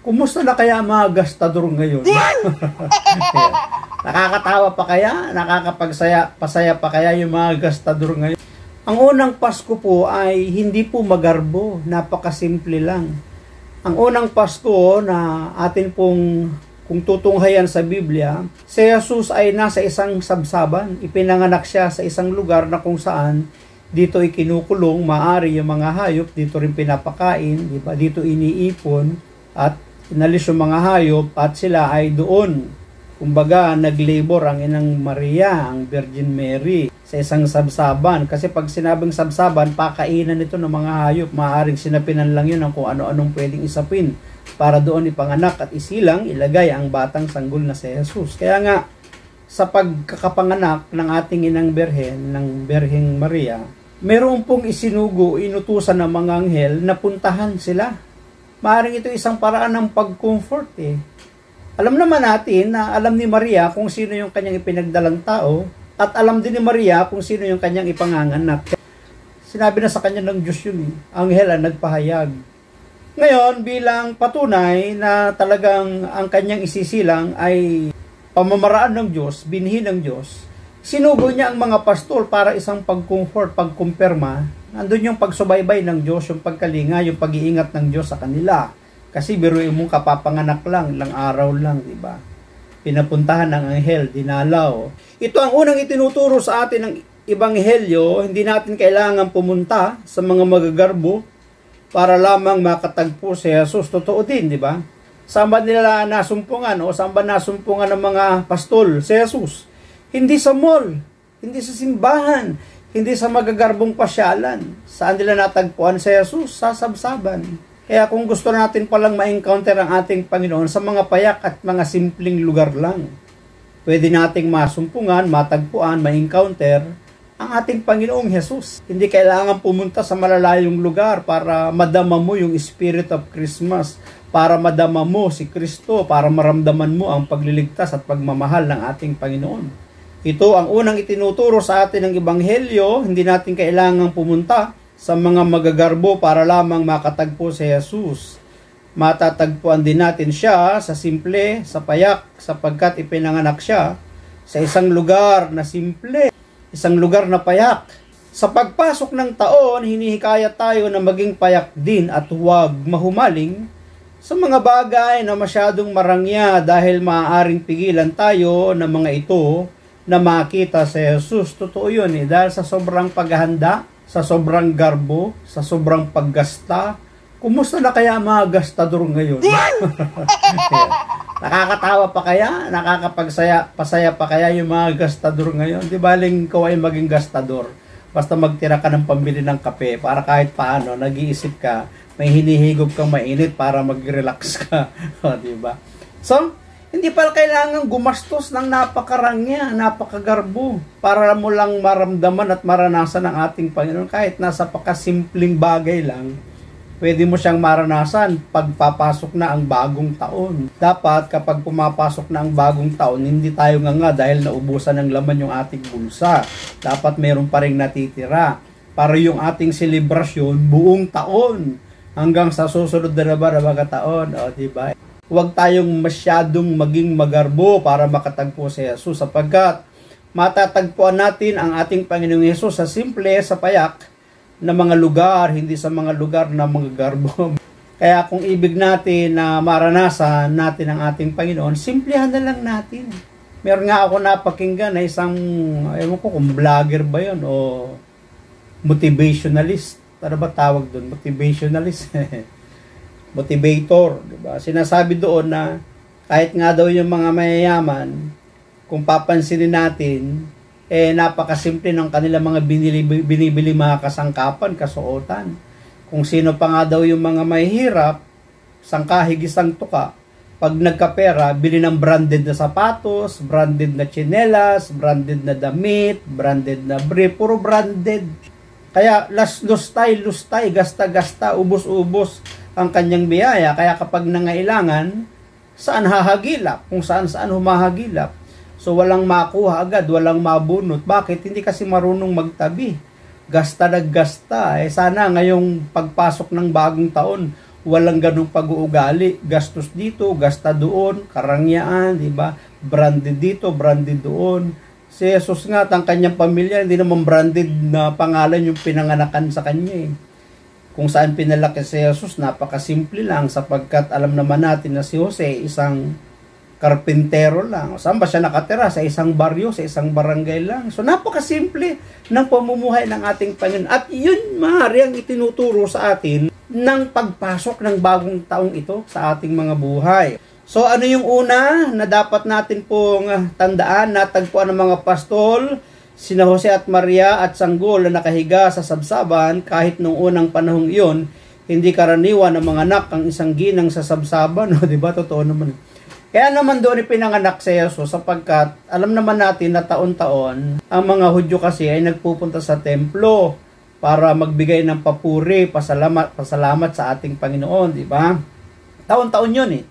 Kumusta na kaya mga gastador ngayon? Nakakatawa pa kaya? Pasaya pa kaya yung mga gastador ngayon? Ang unang Pasko po ay hindi po magarbo, napakasimple lang. Ang unang Pasko na atin pong kung tutunghayan sa Biblia, si Jesus ay nasa isang sabsaban. Ipinanganak siya sa isang lugar na kung saan dito ikinukulong, maari yung mga hayop, dito rin pinapakain, di ba? Dito iniipon at inalis yung mga hayop at sila ay doon. Kumbaga, naglabor ang inang Maria, ang Virgin Mary, sa isang sabsaban. Kasi pag sinabing sabsaban, pakainan ito ng mga hayop. Maaaring sinapinan lang yun ng kung ano-anong pwedeng isapin para doon ipanganak at isilang ilagay ang batang sanggol na si Jesus. Kaya nga, sa pagkakapanganak ng ating inang Birhen, ng Birheng Maria, meron pong isinugo, inutusan ng mga anghel na puntahan sila. Maaaring ito isang paraan ng pag-comfort eh. Alam naman natin na alam ni Maria kung sino yung kanyang ipinagdalang tao at alam din ni Maria kung sino yung kanyang ipanganganak. Sinabi na sa kanya ng Diyos yun eh. Anghel ang nagpahayag. Ngayon, bilang patunay na talagang ang kanyang isisilang ay pamamaraan ng Diyos, binhi ng Diyos, sinugo niya ang mga pastol para isang pag-comfort, pagkumpirma. Nandun yung pagsubaybay ng Diyos, yung pagkalinga, yung pag-iingat ng Diyos sa kanila. Kasi biruin mo kapapanganak lang, ilang araw lang, di ba? Pinapuntahan ng anghel, dinalaw. Ito ang unang itinuturo sa atin ng Ebanghelyo, hindi natin kailangan pumunta sa mga magagarbo para lamang makatagpo si Jesus. Totoo din, di ba? Saan ba nila nasumpungan o saan ba nasumpungan ng mga pastol si Jesus? Hindi sa mall, hindi sa simbahan, hindi sa magagarbong pasyalan. Saan nila natagpuan si Jesus? Sa sabsaban. Kaya kung gusto natin palang ma-encounter ang ating Panginoon sa mga payak at mga simpleng lugar lang, pwede nating masumpungan, matagpuan, ma-encounter ang ating Panginoong Jesus. Hindi kailangan pumunta sa malalayong lugar para madama mo yung Spirit of Christmas, para madama mo si Kristo, para maramdaman mo ang pagliligtas at pagmamahal ng ating Panginoon. Ito ang unang itinuturo sa atin ng Ebanghelyo, hindi natin kailangan pumunta sa mga magagarbo para lamang makatagpo si Jesus. Matatagpuan din natin siya sa simple, sa payak, sapagkat ipinanganak siya sa isang lugar na simple, isang lugar na payak. Sa pagpasok ng taon, hinihikayat tayo na maging payak din at huwag mahumaling sa mga bagay na masyadong marangya dahil maaaring pigilan tayo ng mga ito na makita si Jesus. Totoo yun eh, dahil sa sobrang paghahanda, sa sobrang garbo, sa sobrang paggasta. Kumusta na kaya mga gastador ngayon? Nakakatawa pa kaya? Pasaya pa kaya yung mga gastador ngayon? Di baling ikaw ay maging gastador. Basta magtira ka ng pambili ng kape para kahit paano, nag-iisip ka, may hinihigop kang mainit para mag-relax ka. Di ba? So, hindi pala kailangan gumastos ng napakarangya, napakagarbo para mo lang maramdaman at maranasan ng ating Panginoon. Kahit nasa pakasimpleng bagay lang, pwede mo siyang maranasan pagpapasok na ang bagong taon. Dapat kapag pumapasok na ang bagong taon, hindi tayo nga dahil naubusan ng laman yung ating bulsa. Dapat meron pa rin natitira para yung ating selebrasyon buong taon hanggang sa susunod na mga taon. O, diba? Huwag tayong masyadong maging magarbo para makatagpo si Jesus sapagkat matatagpuan natin ang ating Panginoong Jesus sa simple, sa payak na mga lugar, hindi sa mga lugar na mga garbo. Kaya kung ibig natin na maranasan natin ang ating Panginoon, simplihan na lang natin. Meron nga ako napakinggan na isang, ewan ko kung vlogger ba yun o motivationalist. Ano ba tawag doon? Motivationalist. Motivator, diba? Sinasabi doon na kahit nga daw yung mga mayayaman, kung papansinin natin, napakasimple ng kanilang mga binibili mga kasangkapan, kasuotan. Kung sino pa nga daw yung mga mahihirap, sangkahig isang tuka, pag nagkapera, bili ng branded na sapatos, branded na tsinelas, branded na damit, branded na brief, puro branded. Kaya lustay, gasta-gasta, ubos-ubos ang kanyang biyaya. Kaya kapag nangailangan, saan hahagilap? Kung saan humahagilap. So walang makuha agad, walang mabunot. Bakit? Hindi kasi marunong magtabi. Gasta. Sana ngayong pagpasok ng bagong taon, walang ganung pag-uugali. Gastos dito, gasta doon, karangyaan, di ba? Branded dito, branded doon. Si Jesus nga, ang kanyang pamilya, hindi naman branded na pangalan yung pinanganakan sa kanya eh. Kung saan pinalaki si Jesus, napakasimple lang sapagkat alam naman natin na si Jose isang karpintero lang. Saan ba siya nakatira? Sa isang baryo, sa isang barangay lang. So napakasimple ng pamumuhay ng ating Panginoon. At yun maaari ang itinuturo sa atin ng pagpasok ng bagong taong ito sa ating mga buhay. So ano yung una na dapat natin pong tandaan, natagpuan ng mga pastol, sina Jose at Maria at sanggol na nakahiga sa sabsaban kahit nung unang panahong iyon, hindi karaniwan ng mga anak ang isang ginang sa sabsaban. No? Diba? Totoo naman. Kaya naman doon ipinanganak si Jesus sapagkat alam naman natin na taon-taon ang mga Hudyo kasi ay nagpupunta sa templo para magbigay ng papuri, pasalamat sa ating Panginoon, di ba? Taon-taon yun eh.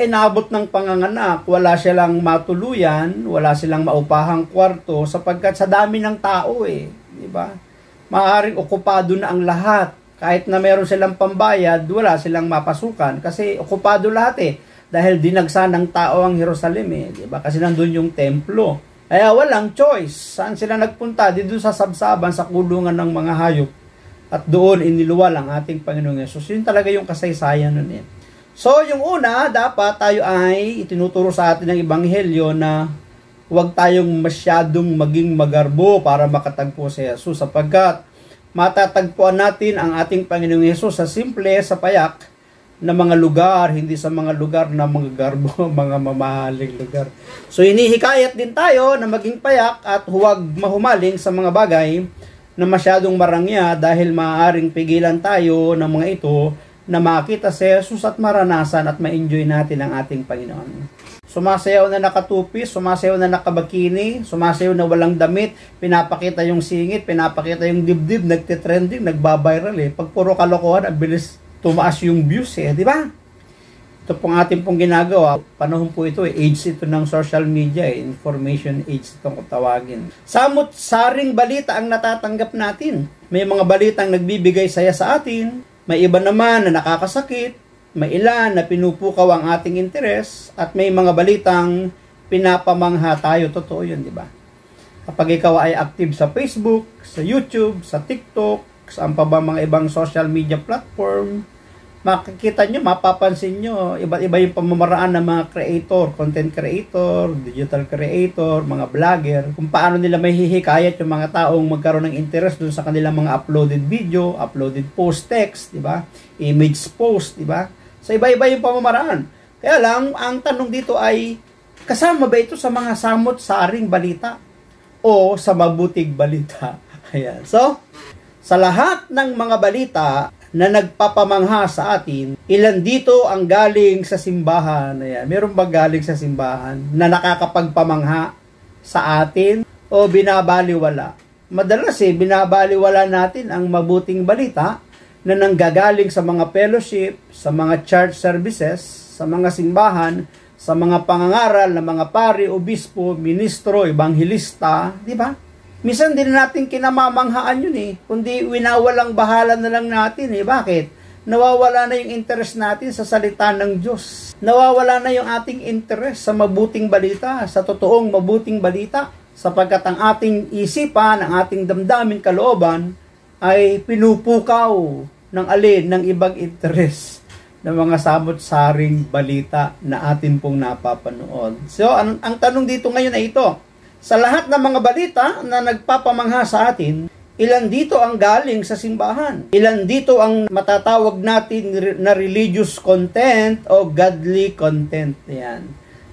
Inabot ng panganganak, wala silang matuluyan, wala silang maupahang kwarto sapagkat sa dami ng tao eh, di ba? Maaaring okupado na ang lahat. Kahit na meron silang pambayad, wala silang mapasukan kasi okupado lahat eh. Dahil dinagsa ng tao ang Jerusalem eh, di ba? Kasi nandun yung templo. Kaya walang choice. Saan sila nagpunta? Dito sa sabsaban, sa kulungan ng mga hayop. At doon iniluwal ang ating Panginoong Yesus. Yun talaga yung kasaysayan nun eh. So, yung una, dapat tayo ay itinuturo sa atin ng Ebanghelyo na huwag tayong masyadong maging magarbo para makatagpo sa Jesus. Sapagkat matatagpuan natin ang ating Panginoong Yesus sa simple, sa payak, na mga lugar, hindi sa mga lugar na mga garbo, mga mamahaling lugar. So, hinihikayat din tayo na maging payak at huwag mahumaling sa mga bagay na masyadong marangya dahil maaaring pigilan tayo ng mga ito na makita si Jesus at maranasan at ma-enjoy natin ang ating Panginoon. Sumasayaw na nakatupis, sumasayaw na nakabakini, sumasayaw na walang damit, pinapakita yung singit, pinapakita yung dibdib, nagtitrending, nagbabiral eh. Pag puro kalokohan, ang bilis tumaas yung views eh, di ba? Ito pong ating pong ginagawa, panahon po ito eh, age ito ng social media eh, information age itong tawagin. Samot-saring balita ang natatanggap natin. May mga balitang nagbibigay saya sa atin, may iba naman na nakakasakit, may ilan na pinupukaw ang ating interes, at may mga balitang pinapamangha tayo. Totoo yun, di ba? Kapag ikaw ay active sa Facebook, sa YouTube, sa TikTok, saan pa ba mga ibang social media platform, makikita nyo, mapapansin nyo, iba't iba yung pamamaraan ng mga creator, content creator, digital creator, mga vlogger, kung paano nila may hihikayat yung mga taong magkaroon ng interest dun sa kanilang mga uploaded video, uploaded post text, di ba? Image post, di ba? So iba-iba yung pamamaraan. Kaya lang, ang tanong dito ay, kasama ba ito sa mga samot-saring balita o sa mabuting balita? Ayan. So, sa lahat ng mga balita na nagpapamangha sa atin, ilan dito ang galing sa simbahan? Ayan. Meron ba galing sa simbahan na nakakapagpamangha sa atin o binabaliwala? Madalas binabaliwala natin ang mabuting balita na nanggagaling sa mga fellowship, sa mga church services, sa mga simbahan, sa mga pangangaral ng mga pari, obispo, ministro, ebanghelista, di ba? Minsan din natin kinamamanghaan yun eh, kundi winawalang bahala na lang natin eh. Bakit? Nawawala na yung interest natin sa salita ng Diyos. Nawawala na yung ating interest sa mabuting balita, sa totoong mabuting balita, sapagkat ang ating isipan, ang ating damdamin, kalooban, ay pinupukaw ng alin ng ibang interest ng mga samot-saring balita na atin pong napapanood. So, ang tanong dito ngayon ay ito. Sa lahat ng mga balita na nagpapamangha sa atin, ilan dito ang galing sa simbahan? Ilan dito ang matatawag natin na religious content o godly content? Yan.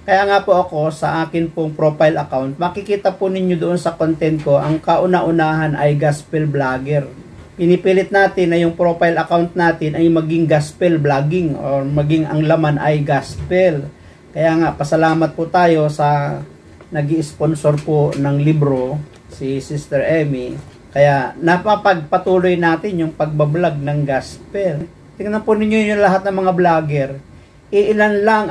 Kaya nga po ako sa akin pong profile account, makikita po ninyo doon sa content ko, ang kauna-unahan ay gospel vlogger. Pinipilit natin na yung profile account natin ay maging gospel vlogging or maging ang laman ay gospel. Kaya nga, pasalamat po tayo sa nag-i-sponsor po ng libro, si Sister Emmy. Kaya napapagpatuloy natin yung pagbablog ng gospel. Tingnan po ninyo yung lahat ng mga vlogger. Iilan lang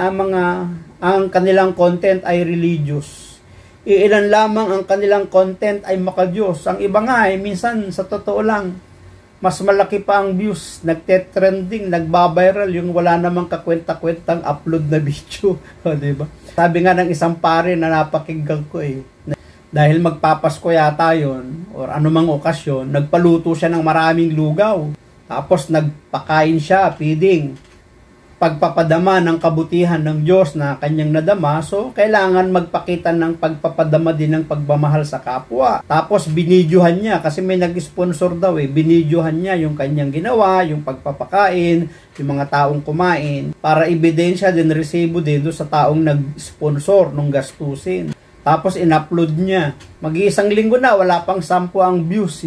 ang kanilang content ay religious. Iilan lamang ang kanilang content ay makadiyos. Ang iba nga ay minsan sa totoo lang, mas malaki pa ang views, nagte-trending, nagbabiral yung wala namang kakwenta-kwentang upload na video. Diba? Sabi nga ng isang pare na napakinggan ko dahil magpapasko yata yun, or anumang okasyon, nagpaluto siya ng maraming lugaw. Tapos nagpakain siya, feeding. Pagpapadama ng kabutihan ng Diyos na kanyang nadama, so kailangan magpakita ng pagpapadama din ng pagmamahal sa kapwa. Tapos binidyohan niya, kasi may nag-sponsor daw binidyohan niya yung kanyang ginawa, yung pagpapakain, yung mga taong kumain, para ebidensya din, resibo din doon sa taong nag-sponsor nung gastusin. Tapos in-upload niya. Mag-iisang linggo na, wala pang 10 ang views.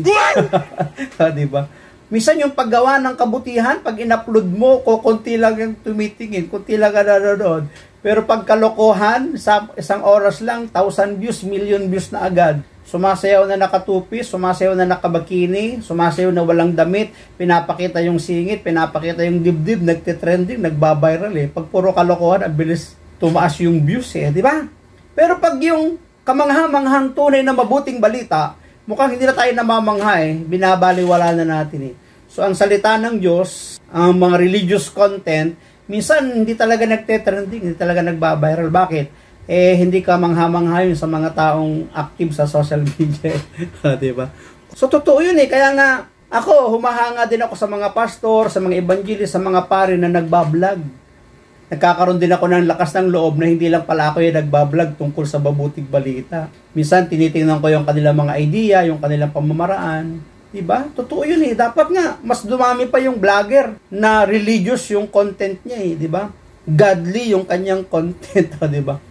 Diba? Minsan yung paggawa ng kabutihan, pag in-upload mo, konti lang yung tumitingin, konti lang nanonood. Pero pag kalokohan, sa isang oras lang, 1,000 views, million views na agad. Sumasayaw na nakatupis, sumasayaw na nakabakini, sumasayaw na walang damit, pinapakita yung singit, pinapakita yung dibdib, nagtitrending, nagbabiral Pag puro kalokohan, ang bilis tumaas yung views di ba? Pero pag yung kamangha-manghang tunay na mabuting balita, mukhang hindi na tayo namamangha binabaliwala na natin So, ang salita ng Diyos, ang mga religious content, minsan hindi talaga nagte-trending, hindi talaga nagbabiral. Bakit? Hindi ka mangha-mangha yun sa mga taong active sa social media. Diba? So, totoo yun Kaya nga, ako, humahanga din ako sa mga pastor, sa mga evangelist, sa mga pare na nagbablog. Nagkakaroon din ako ng lakas ng loob na hindi lang pala ako yung nagbablog tungkol sa mabuting balita. Minsan, tinitingnan ko yung kanilang mga idea, yung kanilang pamamaraan. Diba? Totoo yun Dapat nga, mas dumami pa yung vlogger na religious yung content niya diba? Godly yung kanyang content, diba?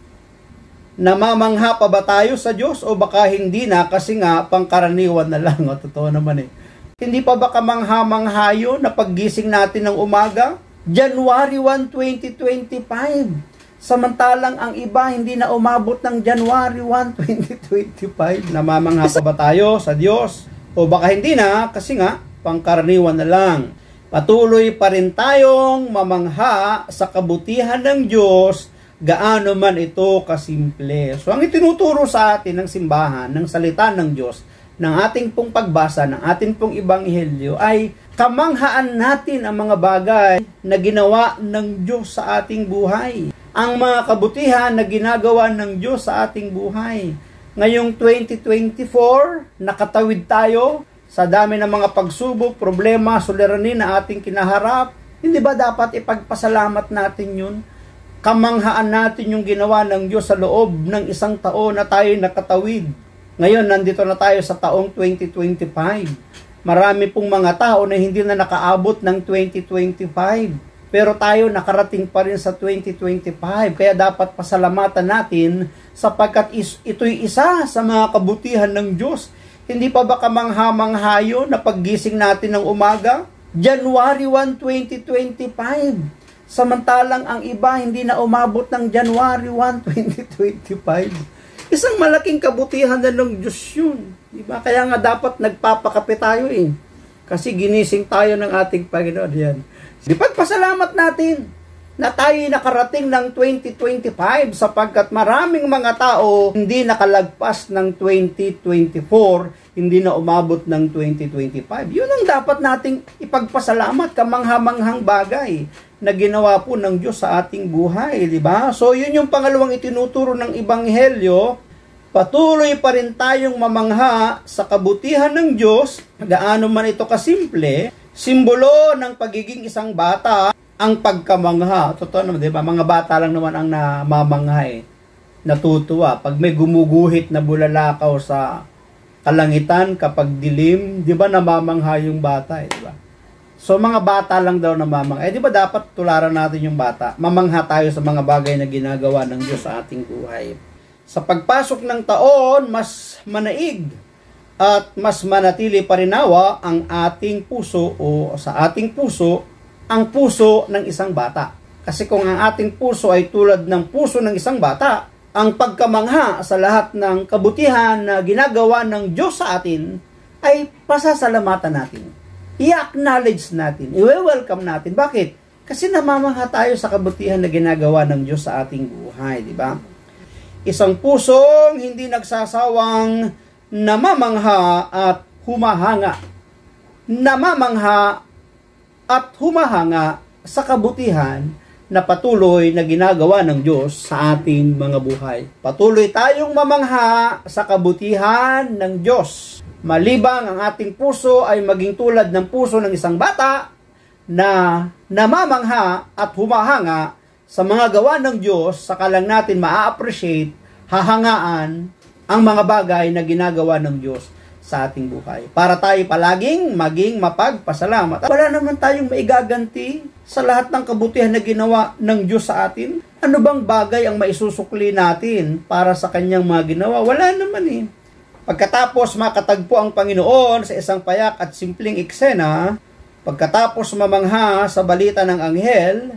Namamangha pa ba tayo sa Diyos o baka hindi na kasi nga pangkaraniwan na lang. Totoo naman Hindi pa ba kamangha-mangha yun na paggising natin ng umaga? January 1, 2025. Samantalang ang iba hindi na umabot ng January 1, 2025. Namamangha pa ba tayo sa Diyos? O baka hindi na kasi nga pangkaraniwan na lang. Patuloy pa rin tayong mamangha sa kabutihan ng Diyos, gaano man ito kasimple. So ang itinuturo sa atin ng simbahan, ng salita ng Diyos, ng ating pong pagbasa, ng ating pong ebanghelyo ay kamanghaan natin ang mga bagay na ginawa ng Diyos sa ating buhay. Ang mga kabutihan na ginagawa ng Diyos sa ating buhay. Ngayong 2024, nakatawid tayo sa dami ng mga pagsubok, problema, suliranin na ating kinaharap. Hindi ba dapat ipagpasalamat natin yun? Kamanghaan natin yung ginawa ng Diyos sa loob ng isang taon na tayo nakatawid. Ngayon, nandito na tayo sa taong 2025. Marami pong mga tao na hindi na nakaabot ng 2025. Pero tayo nakarating pa rin sa 2025. Kaya dapat pasalamatan natin sapagkat ito'y isa sa mga kabutihan ng Diyos. Hindi pa ba kamangha-mangha yun na paggising natin ng umaga? January 1, 2025. Samantalang ang iba hindi na umabot ng January 1, 2025. Isang malaking kabutihan na ng Diyos yun. Diba? Kaya nga dapat nagpapakape tayo Kasi ginising tayo ng ating Panginoon. Yan. Ipagpasalamat natin na tayo nakarating ng 2025 sapagkat maraming mga tao hindi nakalagpas ng 2024, hindi na umabot ng 2025. Yun ang dapat nating ipagpasalamat, kamangha-manghang bagay na ginawa po ng Diyos sa ating buhay, di ba? So yun yung pangalawang itinuturo ng Ebanghelyo. Patuloy pa rin tayong mamangha sa kabutihan ng Diyos, gaano man ito kasimple. Simbolo ng pagiging isang bata ang pagkamangha. Totoo naman, di ba? Mga bata lang naman ang namamangha Natutuwa. Pag may gumuguhit na bulalakaw sa kalangitan kapag dilim, di ba namamangha yung bata di ba? So mga bata lang daw namamangha. Di ba dapat tularan natin yung bata? Mamangha tayo sa mga bagay na ginagawa ng Diyos sa ating buhay. Sa pagpasok ng taon, mas manaig at mas manatili pa rin nawa ang ating puso o sa ating puso ang puso ng isang bata. Kasi kung ang ating puso ay tulad ng puso ng isang bata, ang pagkamangha sa lahat ng kabutihan na ginagawa ng Diyos sa atin ay pasasalamatan natin. I-acknowledge natin, i-welcome natin. Bakit? Kasi namamangha tayo sa kabutihan na ginagawa ng Diyos sa ating buhay, di ba? Isang pusong hindi nagsasawang namamangha at humahanga namamangha at humahanga sa kabutihan na patuloy na ginagawa ng Diyos sa ating mga buhay. Patuloy tayong mamangha sa kabutihan ng Diyos. Malibang ang ating puso ay maging tulad ng puso ng isang bata na namamangha at humahanga sa mga gawa ng Diyos, saka lang natin ma-appreciate, hahangaan ang mga bagay na ginagawa ng Diyos sa ating buhay. Para tayo palaging maging mapagpasalamat. Wala naman tayong maigaganti sa lahat ng kabutihan na ginawa ng Diyos sa atin. Ano bang bagay ang maisusukli natin para sa kanyang mga ginawa? Wala naman eh. Pagkatapos makatagpo ang Panginoon sa isang payak at simpleng eksena, pagkatapos mamangha sa balita ng anghel,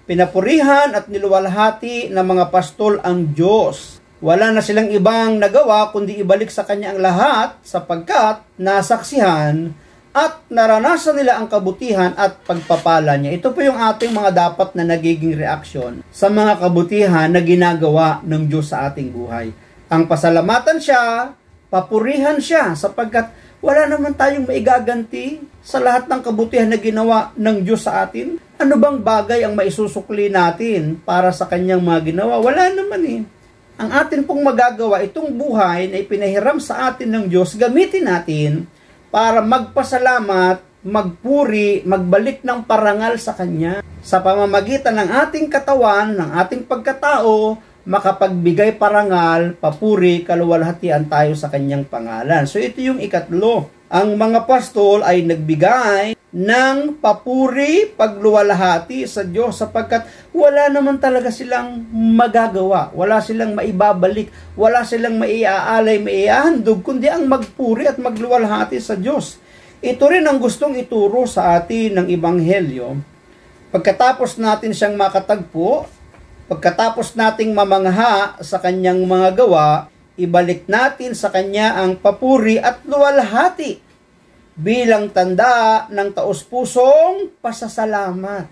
pinapurihan at niluwalhati ng mga pastol ang Diyos. Wala na silang ibang nagawa kundi ibalik sa Kanya ang lahat sapagkat nasaksihan at naranasan nila ang kabutihan at pagpapala niya. Ito po yung ating mga dapat na nagiging reaksyon sa mga kabutihan na ginagawa ng Diyos sa ating buhay. Ang pasalamatan siya, papurihan siya sapagkat wala naman tayong maigaganti sa lahat ng kabutihan na ginawa ng Diyos sa atin. Ano bang bagay ang maisusukli natin para sa Kanyang mga ginawa? Wala naman eh. Ang atin pong magagawa, itong buhay na ipinahiram sa atin ng Diyos, gamitin natin para magpasalamat, magpuri, magbalik ng parangal sa Kanya. Sa pamamagitan ng ating katawan, ng ating pagkatao, makapagbigay parangal, papuri, kaluwalhatian tayo sa Kanyang pangalan. So ito yung ikatlo. Ang mga pastol ay nagbigay ng papuri, pagluwalhati sa Diyos sapagkat wala naman talaga silang magagawa, wala silang maibabalik, wala silang maiaalay, maiahandog, kundi ang magpuri at magluwalhati sa Diyos. Ito rin ang gustong ituro sa atin ng Ebanghelyo. Pagkatapos natin siyang makatagpo, pagkatapos nating mamangha sa Kanyang mga gawa, ibalik natin sa Kanya ang papuri at luwalhati bilang tanda ng taos-pusong pasasalamat.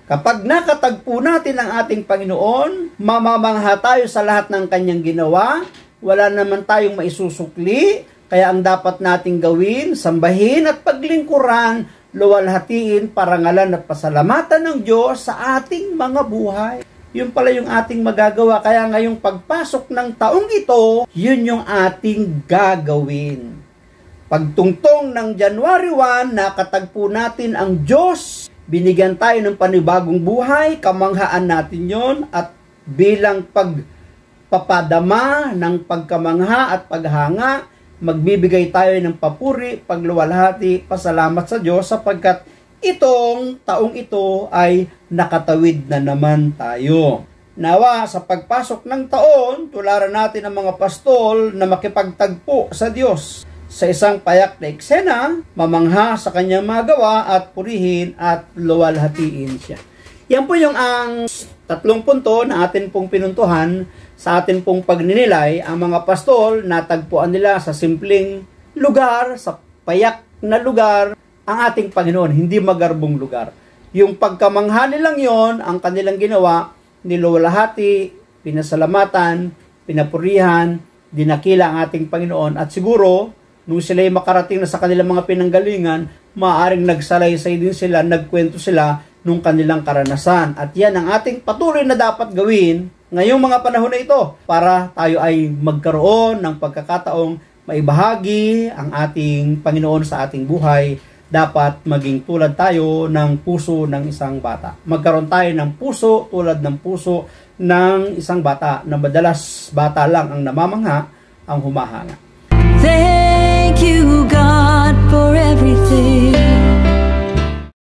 Kapag nakatagpo natin ang ating Panginoon, mamamangha tayo sa lahat ng Kanyang ginawa, wala naman tayong maisusukli, kaya ang dapat nating gawin, sambahin at paglingkuran, luwalhatiin, parangalan at pasalamatan ng Diyos sa ating mga buhay. Yun pala yung ating magagawa. Kaya ngayong pagpasok ng taong ito, yun yung ating gagawin. Pagtungtong ng January 1, nakatagpo natin ang Diyos. Binigyan tayo ng panibagong buhay. Kamanghaan natin yon at bilang pagpapadama ng pagkamangha at paghanga, magbibigay tayo ng papuri, pagluwalhati, pasalamat sa Diyos sapagkat itong taong ito ay nakatawid na naman tayo. Nawa, sa pagpasok ng taon, tularan natin ang mga pastol na makipagtagpo sa Diyos sa isang payak na eksena, mamangha sa Kanyang mga gawa at purihin at luwalhatiin siya. Yan po yung ang 3 punto na atin pong pinuntuhan sa atin pong pagninilay. Ang mga pastol, natagpuan nila sa simpleng lugar, sa payak na lugar, ang ating Panginoon, hindi magarbong lugar. Yung pagkamangha nilang yon, ang kanilang ginawa, niluwalhati, pinasalamatan, pinapurihan, dinakila ang ating Panginoon. At siguro, nung sila'y makarating na sa kanilang mga pinanggalingan, maaaring nagsalaysay din sila, nagkwento sila nung kanilang karanasan. At yan ang ating patuloy na dapat gawin ngayong mga panahon na ito para tayo ay magkaroon ng pagkakataong maibahagi ang ating Panginoon sa ating buhay. Dapat maging tulad tayo ng puso ng isang bata. Magkaroon tayo ng puso tulad ng puso ng isang bata na madalas bata lang ang namamangha, ang humahanga. Thank you, God.